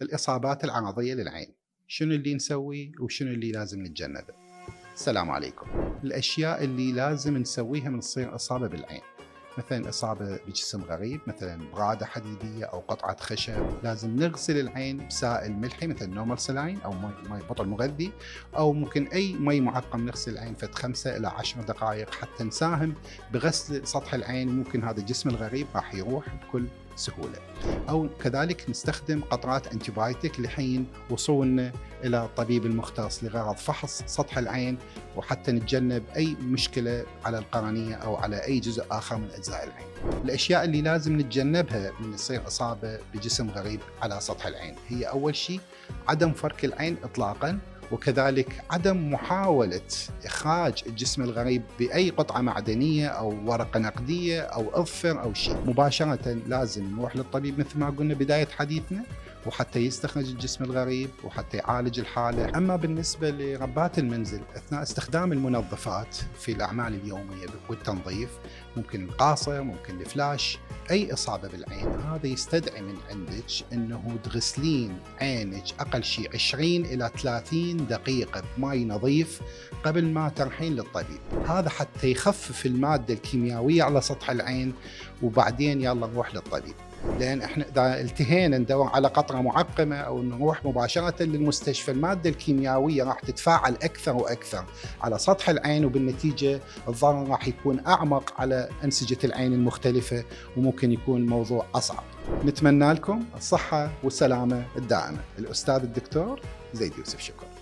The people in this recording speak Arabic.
الإصابات العرضية للعين، شنو اللي نسوي وشنو اللي لازم نتجنبه؟ السلام عليكم. الأشياء اللي لازم نسويها من تصير إصابة بالعين، مثلا إصابة بجسم غريب، مثلا برادة حديدية أو قطعة خشب، لازم نغسل العين بسائل ملحي مثل نورمال سلاين أو مي بطل مغذي، أو ممكن أي مي معقم نغسل العين فد 5 إلى 10 دقائق حتى نساهم بغسل سطح العين. ممكن هذا الجسم الغريب راح يروح بكل سهولة. أو كذلك نستخدم قطرات أنتيبايوتيك لحين وصولنا إلى الطبيب المختص لغرض فحص سطح العين، وحتى نتجنب أي مشكلة على القرنية أو على أي جزء آخر من أجزاء العين. الأشياء اللي لازم نتجنبها من يصير إصابة بجسم غريب على سطح العين هي أول شيء عدم فرك العين إطلاقاً، وكذلك عدم محاولة إخراج الجسم الغريب بأي قطعة معدنية أو ورقة نقدية أو أظفر أو شيء. مباشرة لازم نروح للطبيب مثل ما قلنا بداية حديثنا، وحتى يستخرج الجسم الغريب وحتى يعالج الحالة. أما بالنسبة لربات المنزل أثناء استخدام المنظفات في الأعمال اليومية والتنظيف، ممكن القاصر، ممكن الفلاش، أي إصابة بالعين هذا يستدعي من عندك أنه تغسلين عينك أقل شيء 20 إلى 30 دقيقة بماء نظيف قبل ما ترحين للطبيب. هذا حتى يخفف المادة الكيميائية على سطح العين، وبعدين يلا نروح للطبيب. لأن احنا إذا التهينا ندور على قطرة معقمة أو نروح مباشرة للمستشفى، المادة الكيميائية راح تتفاعل أكثر وأكثر على سطح العين، وبالنتيجة الضرر راح يكون أعمق على أنسجة العين المختلفة، وممكن يكون الموضوع أصعب. نتمنى لكم الصحة والسلامة الدائمة. الأستاذ الدكتور زيد يوسف، شكرا.